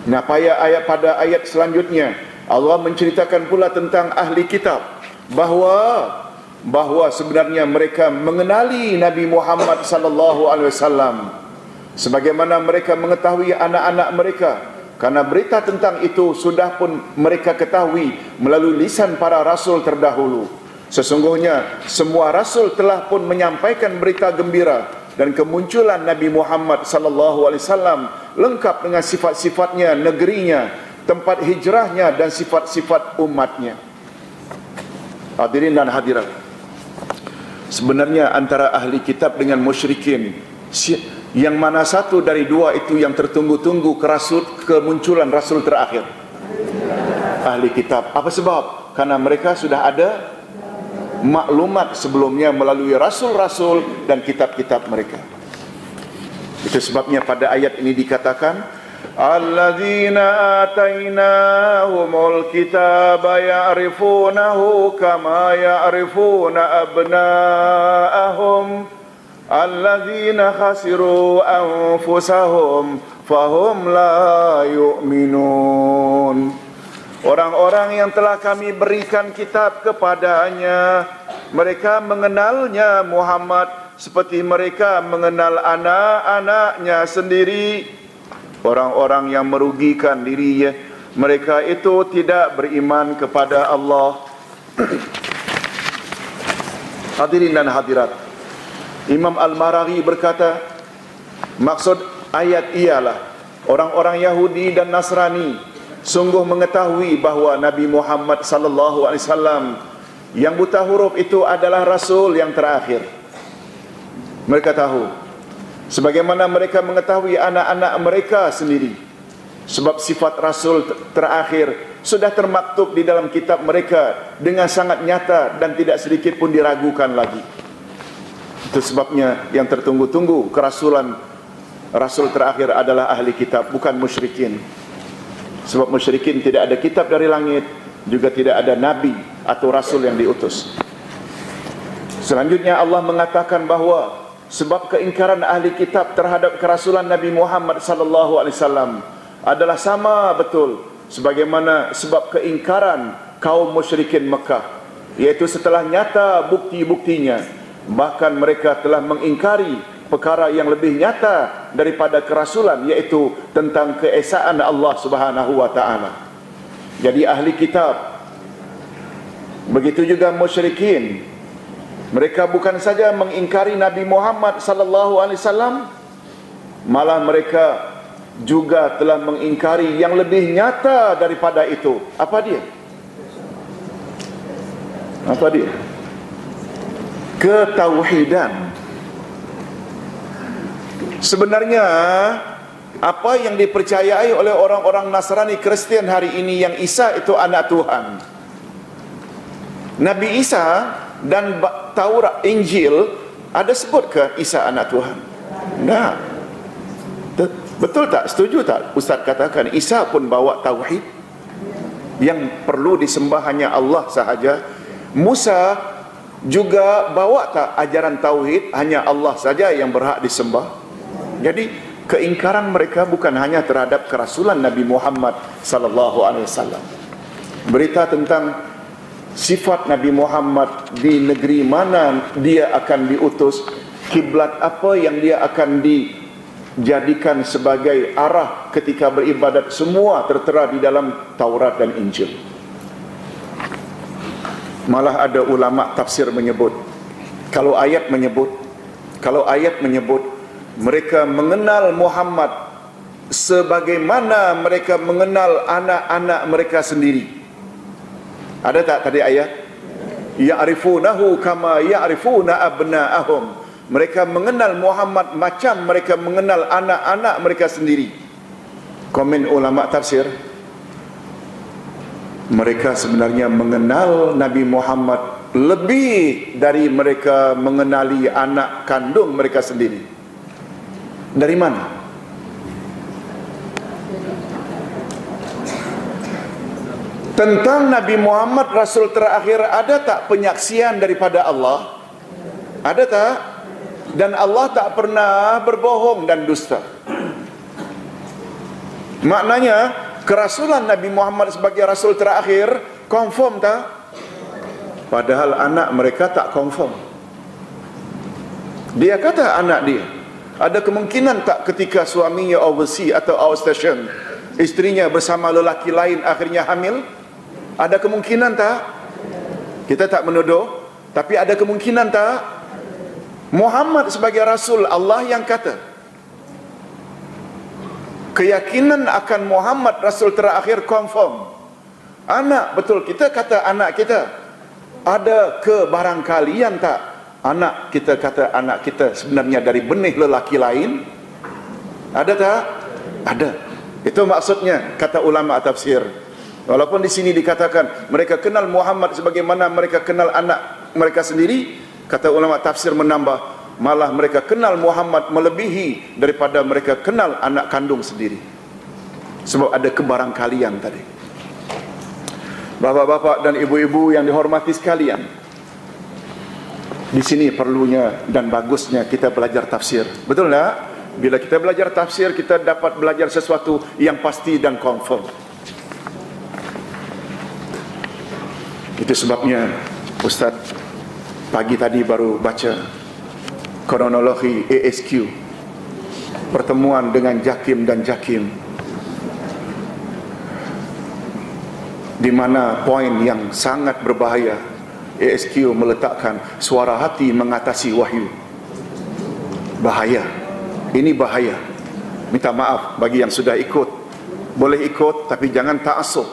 Nah, pada ayat selanjutnya Allah menceritakan pula tentang ahli kitab bahawa sebenarnya mereka mengenali Nabi Muhammad sallallahu alaihi wasallam sebagaimana mereka mengetahui anak-anak mereka, karena berita tentang itu sudah pun mereka ketahui melalui lisan para rasul terdahulu. Sesungguhnya semua rasul telah pun menyampaikan berita gembira dan kemunculan Nabi Muhammad sallallahu alaihi wasallam lengkap dengan sifat-sifatnya, negerinya, tempat hijrahnya dan sifat-sifat umatnya. Hadirin dan hadirat, sebenarnya antara ahli kitab dengan musyrikin, yang mana satu dari dua itu yang tertunggu-tunggu kemunculan rasul terakhir? Ahli kitab. Apa sebab? Karena mereka sudah ada maklumat sebelumnya melalui rasul-rasul dan kitab-kitab mereka. Itu sebabnya pada ayat ini dikatakan, alladzina atainahumul kitaba ya'rifunahu kama ya'rifuna abna'ahum alladzina khasiru anfusahum fahum la yu'minun. Orang-orang yang telah kami berikan kitab kepadanya, mereka mengenalnya Muhammad seperti mereka mengenal anak-anaknya sendiri. Orang-orang yang merugikan dirinya, mereka itu tidak beriman kepada Allah. Hadirin dan hadirat, Imam Al-Maraghi berkata, maksud ayat ialah orang-orang Yahudi dan Nasrani sungguh mengetahui bahawa Nabi Muhammad sallallahu alaihi wasallam yang buta huruf itu adalah rasul yang terakhir. Mereka tahu sebagaimana mereka mengetahui anak-anak mereka sendiri, sebab sifat rasul terakhir sudah termaktub di dalam kitab mereka dengan sangat nyata dan tidak sedikit pun diragukan lagi. Itu sebabnya yang tertunggu-tunggu kerasulan rasul terakhir adalah ahli kitab, bukan musyrikin. Sebab musyrikin tidak ada kitab dari langit, juga tidak ada nabi atau rasul yang diutus. Selanjutnya Allah mengatakan bahawa sebab keingkaran ahli kitab terhadap kerasulan Nabi Muhammad sallallahu alaihi wasallam adalah sama betul sebagaimana sebab keingkaran kaum musyrikin Mekah, yaitu setelah nyata bukti-buktinya, bahkan mereka telah mengingkari perkara yang lebih nyata daripada kerasulan, yaitu tentang keesaan Allah Subhanahu wa taala. Jadi ahli kitab, begitu juga musyrikin, mereka bukan saja mengingkari Nabi Muhammad sallallahu alaihi wasallam, malah mereka juga telah mengingkari yang lebih nyata daripada itu. Apa dia? Apa dia? Ketauhidan. Sebenarnya apa yang dipercayai oleh orang-orang Nasrani Kristian hari ini, yang Isa itu anak Tuhan, Nabi Isa dan Taurat, Injil ada sebut ke Isa anak Tuhan? Nah, betul tak? Setuju tak Ustaz katakan Isa pun bawa tauhid, yang perlu disembah hanya Allah sahaja? Musa juga bawa tak ajaran tauhid, hanya Allah saja yang berhak disembah? Jadi keingkaran mereka bukan hanya terhadap kerasulan Nabi Muhammad sallallahu alaihi wasallam. Berita tentang sifat Nabi Muhammad, di negeri mana dia akan diutus, kiblat apa yang dia akan dijadikan sebagai arah ketika beribadat, semua tertera di dalam Taurat dan Injil. Malah ada ulama tafsir menyebut, kalau ayat menyebut mereka mengenal Muhammad sebagaimana mereka mengenal anak-anak mereka sendiri. Ada tak tadi ayat? Ya'rifunahu kama ya'rifuna abna'ahum. Mereka mengenal Muhammad macam mereka mengenal anak-anak mereka sendiri. Komen ulama tafsir, mereka sebenarnya mengenal Nabi Muhammad lebih dari mereka mengenali anak kandung mereka sendiri. Dari mana? Tentang Nabi Muhammad Rasul terakhir, ada tak penyaksian daripada Allah? Ada tak? Dan Allah tak pernah berbohong dan dusta. Maknanya kerasulan Nabi Muhammad sebagai rasul terakhir confirm tak? Padahal anak mereka tak confirm. Dia kata anak dia, ada kemungkinan tak ketika suaminya overseas atau outstation, isterinya bersama lelaki lain akhirnya hamil? Ada kemungkinan tak? Kita tak menuduh, tapi ada kemungkinan tak? Muhammad sebagai rasul Allah yang kata. Keyakinan akan Muhammad rasul terakhir confirm. Anak, betul kita kata anak kita. Ada kebarangkalian tak anak kita kata anak kita sebenarnya dari benih lelaki lain? Ada tak? Ada. Itu maksudnya kata ulama tafsir. Walaupun di sini dikatakan mereka kenal Muhammad sebagaimana mereka kenal anak mereka sendiri, kata ulama tafsir menambah, malah mereka kenal Muhammad melebihi daripada mereka kenal anak kandung sendiri. Sebab ada kebarangkalian tadi. Bapak-bapak dan ibu-ibu yang dihormati sekalian, di sini perlunya dan bagusnya kita belajar tafsir. Betul tak? Bila kita belajar tafsir, kita dapat belajar sesuatu yang pasti dan confirm. Itu sebabnya Ustaz pagi tadi baru baca kronologi ASQ, pertemuan dengan Jakim dan Jakim, di mana poin yang sangat berbahaya. ASQ meletakkan suara hati mengatasi wahyu. Bahaya. Ini bahaya. Minta maaf bagi yang sudah ikut. Boleh ikut tapi jangan ta'assub.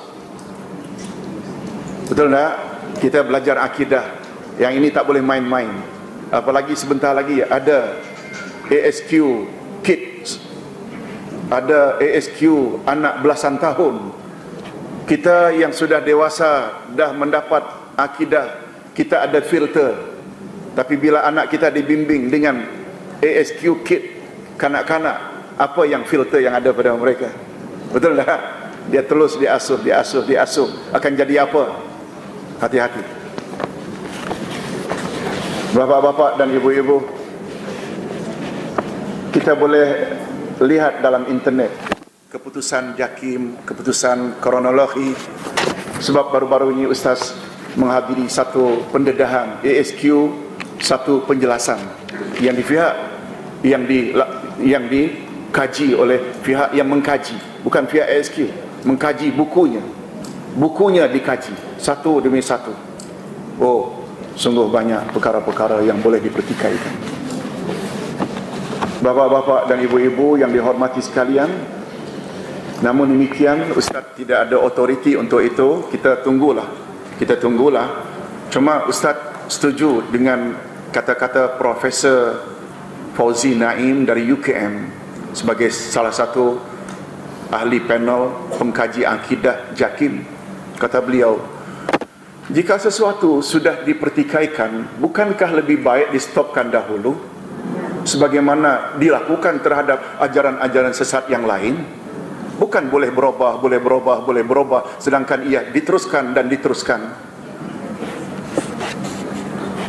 Betul tak? Kita belajar akidah. Yang ini tak boleh main-main. Apalagi sebentar lagi ada ASQ Kids, ada ASQ anak belasan tahun. Kita yang sudah dewasa dah mendapat akidah, kita ada filter. Tapi bila anak kita dibimbing dengan ASQ Kid, kanak-kanak, apa yang filter yang ada pada mereka? Betul tak? Dia terus diasuh. Akan jadi apa? Hati-hati. Bapak-bapak dan ibu-ibu, kita boleh lihat dalam internet keputusan Jakim, keputusan kronologi. Sebab baru-baru ini Ustaz menghadiri satu pendedahan ASQ, satu penjelasan yang dikaji oleh pihak yang mengkaji, bukan pihak ASQ, mengkaji bukunya dikaji satu demi satu. Oh, sungguh banyak perkara-perkara yang boleh dipertikaikan. Bapak-bapak dan ibu-ibu yang dihormati sekalian, namun demikian Ustaz tidak ada otoriti untuk itu. Kita tunggulah. Cuma Ustaz setuju dengan kata-kata Profesor Fauzi Naim dari UKM sebagai salah satu ahli panel pengkaji akidah Jakim. Kata beliau, jika sesuatu sudah dipertikaikan, bukankah lebih baik di-stopkan dahulu sebagaimana dilakukan terhadap ajaran-ajaran sesat yang lain? Bukan boleh berubah, sedangkan ia diteruskan.